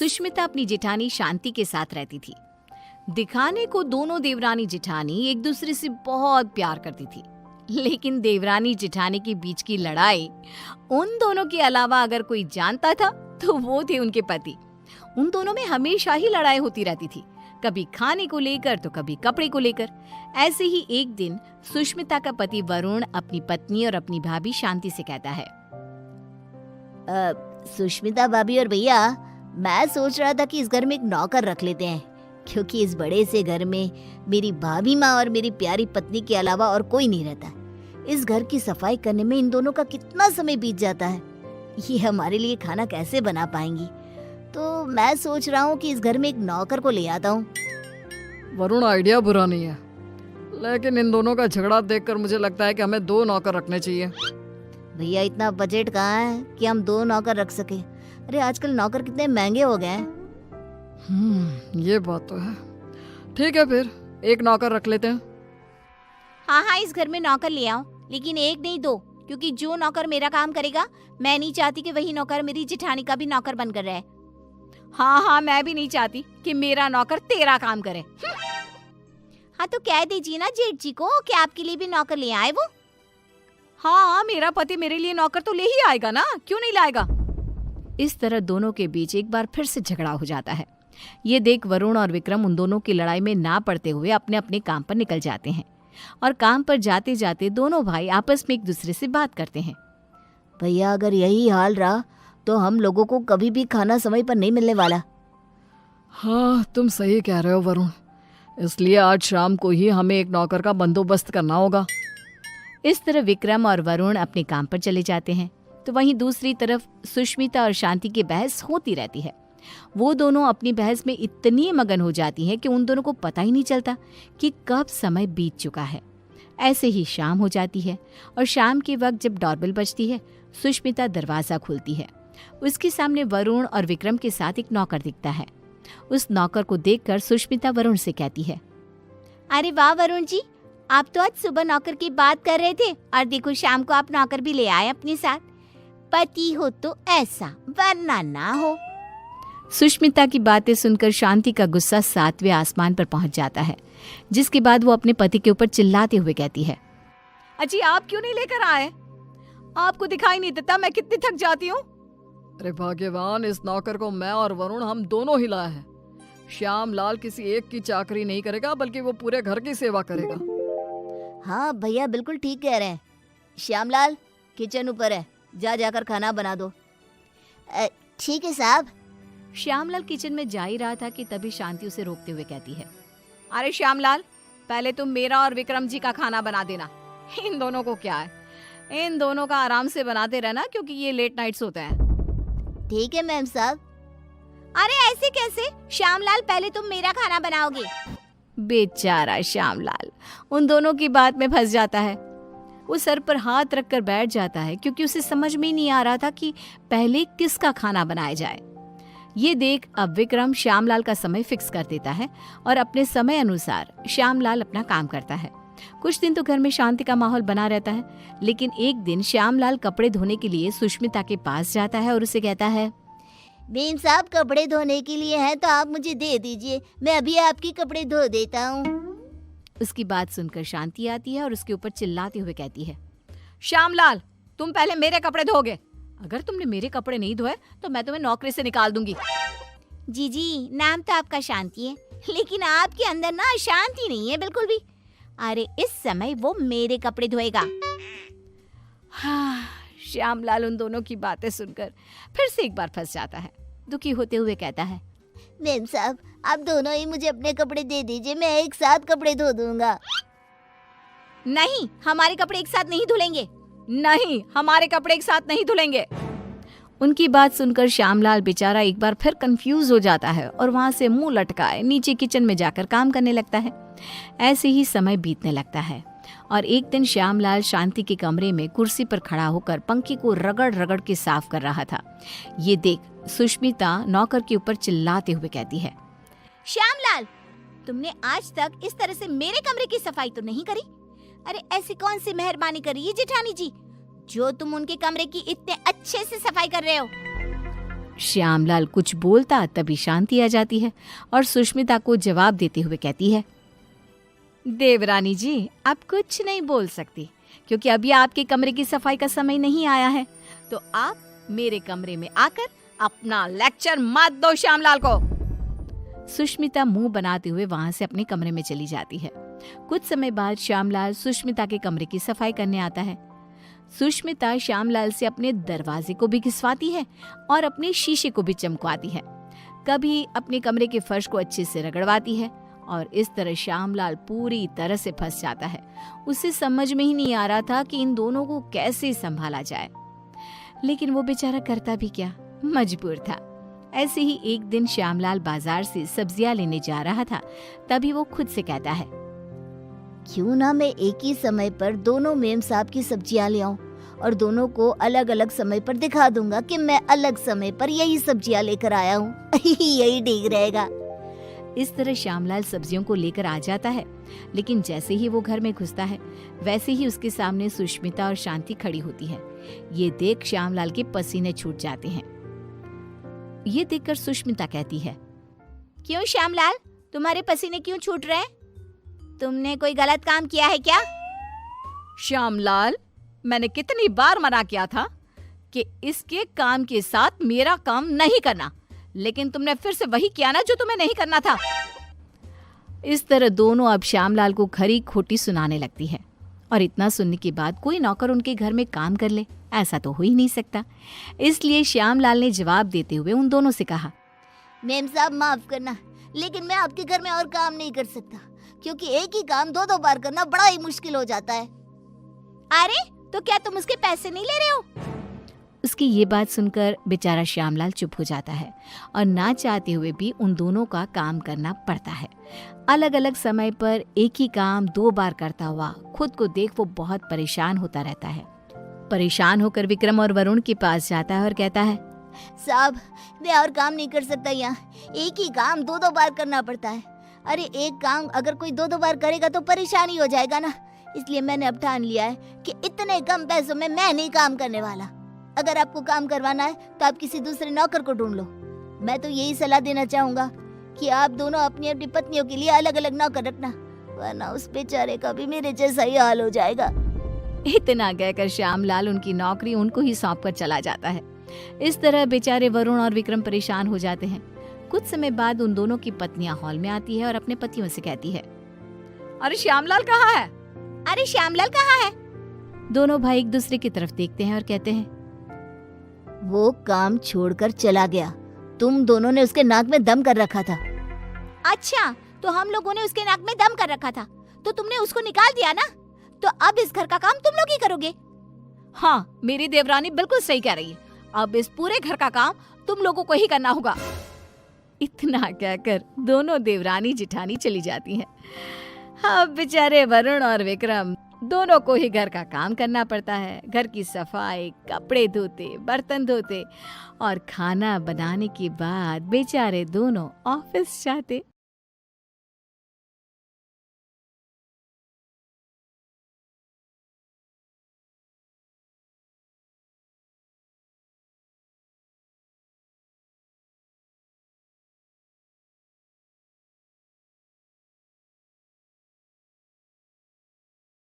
सुष्मिता अपनी जेठानी शांति के साथ रहती थी। दिखाने को दोनों देवरानी जेठानी एक दूसरे से बहुत प्यार करती थी, लेकिन देवरानी जेठानी के बीच की लड़ाई उन दोनों के अलावा अगर कोई जानता था तो वो थे उनके पति। उन दोनों में हमेशा ही लड़ाई होती रहती थी, कभी खाने को लेकर तो कभी कपड़े को लेकर। ऐसे ही एक दिन सुष्मिता का पति वरुण अपनी पत्नी और अपनी भाभी शांति से कहता है, सुष्मिता भाभी और भैया, मैं सोच रहा था कि इस घर में एक नौकर रख लेते हैं, क्योंकि इस बड़े से घर में मेरी भाभी माँ और मेरी प्यारी पत्नी के अलावा और कोई नहीं रहता। इस घर की सफाई करने में इन दोनों का कितना समय बीत जाता है, ये हमारे लिए खाना कैसे बना पाएंगी। तो मैं सोच रहा हूँ कि इस घर में एक नौकर को ले आता हूँ। वरुण, आइडिया बुरा नहीं है, लेकिन इन दोनों का झगड़ा देखकर मुझे लगता है कि हमें 2 नौकर रखने चाहिए। भैया, इतना बजट कहाँ है कि हम 2 नौकर रख सके। अरे आजकल नौकर कितने महंगे हो गए हैं। ये बात तो है। ठीक है, फिर 1 नौकर रख लेते हैं। हाँ, इस घर में नौकर ले आओ, लेकिन 1 नहीं 2, क्योंकि जो नौकर मेरा काम करेगा, मैं नहीं चाहती कि वही नौकर मेरी जेठानी का भी नौकर बनकर रहे। हाँ, मैं भी नहीं चाहती कि मेरा नौकर तेरा काम करे। हाँ, तो कह दीजिए ना जेठ जी को कि आपके लिए भी नौकर ले आए वो। हाँ, मेरा पति मेरे लिए नौकर तो ले ही आएगा ना, क्यों नहीं लाएगा। इस तरह दोनों के बीच एक बार फिर से झगड़ा हो जाता है। ये देख वरुण और विक्रम उन दोनों की लड़ाई में ना पड़ते हुए अपने अपने काम पर निकल जाते हैं, और काम पर जाते जाते दोनों भाई आपस में एक दूसरे से बात करते हैं। भैया, अगर यही हाल रहा तो हम लोगों को कभी भी खाना समय पर नहीं मिलने वाला। हाँ, तुम सही कह रहे हो वरुण, इसलिए आज शाम को ही हमें एक नौकर का बंदोबस्त करना होगा। इस तरह विक्रम और वरुण अपने काम पर चले जाते हैं, तो वहीं दूसरी तरफ सुष्मिता और शांति की बहस होती रहती है। वो दोनों अपनी बहस में इतनी मगन हो जाती हैं कि उन दोनों को पता ही नहीं चलता कि कब समय बीत चुका है। ऐसे ही शाम हो जाती है, और शाम के वक्त जब डोरबेल बजती है, सुष्मिता दरवाजा खोलती है। उसके सामने वरुण और विक्रम के साथ एक नौकर दिखता है। उस नौकर को देखकर सुष्मिता वरुण से कहती है, अरे वाह वरुण जी, आप तो आज सुबह नौकर की बात कर रहे थे, और देखो शाम को आप नौकर भी ले आए अपने साथ। पति हो तो ऐसा, वरना ना हो। सुष्मिता की बातें सुनकर शांति का गुस्सा 7वें आसमान पर पहुंच जाता है, जिसके बाद वो अपने पति के ऊपर चिल्लाते हुए कहती है, अजी आप क्यों नहीं लेकर आए? आपको दिखाई नहीं देता मैं कितनी थक जाती हूँ? अरे भाग्यवान, इस नौकर को मैं और वरुण हम दोनों ही लाए हैं। श्याम लाल किसी एक की चाकरी नहीं करेगा, बल्कि वो पूरे घर की सेवा करेगा। हाँ भैया, बिल्कुल ठीक कह रहे हैं। श्यामलाल, किचन ऊपर है, जाकर खाना बना दो। ठीक है साहब। श्यामलाल किचन में जा ही रहा था कि तभी शांति उसे रोकते हुए कहती है, अरे श्यामलाल, पहले तुम मेरा और विक्रम जी का खाना बना देना। इन दोनों को क्या है, इन दोनों का आराम से बनाते रहना, क्योंकि ये लेट नाइट्स होते हैं। ठीक है मैम साहब। अरे ऐसे कैसे? श्यामलाल, पहले तुम मेरा खाना बनाओगे। बेचारा श्यामलाल उन दोनों की बात में फंस जाता है। वो सर पर हाथ रखकर बैठ जाता है, क्योंकि उसे समझ में ही नहीं आ रहा था कि पहले किसका खाना बनाया जाए। ये देख अब विक्रम श्यामलाल का समय फिक्स कर देता है, और अपने समय अनुसार श्यामलाल अपना काम करता है। कुछ दिन तो घर में शांति का माहौल बना रहता है, लेकिन एक दिन श्यामलाल कपड़े धोने के लिए सुष्मिता के पास जाता है और उसे कहता है, बेन साहब, कपड़े धोने के लिए हैं तो आप मुझे दे दीजिए, मैं अभी आपके कपड़े धो देता हूँ। उसकी बात सुनकर शांति आती है और उसके ऊपर चिल्लाते हुए कहती है, श्यामलाल, तुम पहले मेरे कपड़े धोगे। अगर तुमने मेरे कपड़े नहीं धोए तो मैं तुम्हें नौकरी से निकाल दूंगी। जी, नाम तो आपका शांति है, लेकिन आपके अंदर ना शांति नहीं है बिल्कुल भी। अरे इस समय वो मेरे कपड़े धोएगा। हाँ, श्यामलाल उन दोनों की बातें सुनकर फिर से एक बार फंस जाता है। दुखी होते हुए कहता है, मैम साहब, आप दोनों ही मुझे अपने कपड़े दे दीजिए, मैं एक साथ कपड़े धो दूंगा। नहीं, हमारे कपड़े एक साथ नहीं धुलेंगे। नहीं, हमारे कपड़े एक साथ नहीं धुलेंगे। उनकी बात सुनकर श्यामलाल बेचारा एक बार फिर कंफ्यूज हो जाता है, और वहां से मुंह लटकाए नीचे किचन में जाकर काम करने लगता है। ऐसे ही समय बीतने लगता है, और एक दिन श्यामलाल शांति के कमरे में कुर्सी पर खड़ा होकर पंखे को रगड़ रगड़ के साफ कर रहा था। ये देख सुष्मिता नौकर के ऊपर चिल्लाते हुए कहती है, श्यामलाल, तुमने आज तक इस तरह से मेरे कमरे की सफाई तो नहीं करी। अरे ऐसी कौन सी मेहरबानी करी है जेठानी जी, जो तुम उनके कमरे की इतने अच्छे से सफाई कर रहे हो। श्यामलाल कुछ बोलता तभी शांति आ जाती है और सुष्मिता को जवाब देते हुए कहती है, देवरानी जी, आप कुछ नहीं बोल सकती क्योंकि अभी आपके कमरे की सफाई का समय नहीं आया है, तो आप मेरे कमरे में आकर अपना लेक्चर मत दो श्यामलाल को। सुष्मिता मुंह बनाते हुए वहां से अपने कमरे में चली जाती है। कुछ समय बाद श्यामलाल सुष्मिता के कमरे की सफाई करने आता है। सुष्मिता श्यामलाल से अपने दरवाजे को भी घिसवाती है और अपने शीशे को भी चमकवाती है। कभी अपने कमरे के फर्श को अच्छे से रगड़वाती है और इस तरह श्यामलाल पूरी तरह से फंस जाता है। उसे समझ में ही नहीं आ रहा था कि इन दोनों को कैसे संभाला जाए, लेकिन वो बेचारा करता भी क्या, मजबूर था। ऐसे ही एक दिन श्यामलाल बाजार से सब्जियां लेने जा रहा था, तभी वो खुद से कहता है, क्यों ना मैं एक ही समय पर दोनों मेम साहब की सब्जियां ले आऊं और दोनों को अलग अलग समय पर दिखा दूंगा कि मैं अलग समय पर यही सब्जियां लेकर आया हूँ। यही ठीक रहेगा। इस तरह श्यामलाल सब्जियों को लेकर आ जाता है, लेकिन जैसे ही वो घर में घुसता है वैसे ही उसके सामने सुष्मिता और शांति खड़ी होती है। ये देख श्यामलाल के पसीने छूट जाते हैं। ये देखकर सुष्मिता कहती है, क्यों श्यामलाल, तुम्हारे पसीने क्यों छूट रहे हैं? तुमने कोई गलत काम किया है क्या? श्यामलाल, मैंने कितनी बार मना किया था कि इसके काम के साथ मेरा काम नहीं करना, लेकिन तुमने फिर से वही किया ना जो तुम्हें नहीं करना था। इस तरह दोनों अब श्यामलाल को खरी खोटी सुनाने लगती है और इतना सुनने के बाद कोई नौकर उनके घर में काम कर ले, ऐसा तो हो ही नहीं सकता। इसलिए श्यामलाल ने जवाब देते हुए उन दोनों से कहा, मेम साहब माफ करना, लेकिन मैं आपके घर में और काम नहीं कर सकता क्योंकि एक ही काम दो बार करना बड़ा ही मुश्किल हो जाता है। अरे तो क्या तुम उसके पैसे नहीं ले रहे हो? उसकी ये बात सुनकर बेचारा श्यामलाल चुप हो जाता है और ना चाहते हुए भी उन दोनों का काम करना पड़ता है। अलग अलग समय पर एक ही काम 2 बार करता हुआ खुद को देख वो बहुत परेशान होता रहता है। परेशान होकर विक्रम और वरुण के पास जाता है और कहता है, साहब मैं और काम नहीं कर सकता, यहाँ एक ही काम 2 बार करना पड़ता है। अरे एक काम अगर कोई 2 बार करेगा तो परेशानी हो जाएगा ना, इसलिए मैंने अब ठान लिया है कि इतने कम पैसों में मैं नहीं काम करने वाला। अगर आपको काम करवाना है तो आप किसी दूसरे नौकर को ढूंढ लो। मैं तो यही सलाह देना चाहूंगा कि आप दोनों अपनी अपनी पत्नियों के लिए अलग अलग नौकर रखना, वरना उस बेचारे का भी मेरे जैसा ही हाल हो जाएगा। इतना कहकर श्यामलाल उनकी नौकरी उनको ही सौंप कर चला जाता है। इस तरह बेचारे वरुण और विक्रम परेशान हो जाते हैं। कुछ समय बाद उन दोनों की पत्नियां हॉल में आती है और अपने पतियों से कहती है, अरे श्यामलाल कहाँ है? अरे श्यामलाल कहाँ है? दोनों भाई एक दूसरे की तरफ देखते हैं और कहते हैं, वो काम छोड़कर चला गया। तुम दोनों ने उसके नाक में दम कर रखा था। अच्छा, तो हम लोगों ने उसके नाक में दम कर रखा था तो तुमने उसको निकाल दिया ना, तो अब इस घर का काम तुम लोग ही करोगे। हाँ, मेरी देवरानी बिल्कुल सही कह रही है, अब इस पूरे घर का काम तुम लोगों को ही करना होगा। इतना कहकर दोनों देवरानी जिठानी चली जाती हैं। अब बेचारे वरुण और विक्रम दोनों को ही घर का काम करना पड़ता है। घर की सफाई, कपड़े धोते, बर्तन धोते और खाना बनाने के बाद बेचारे दोनों ऑफिस जाते।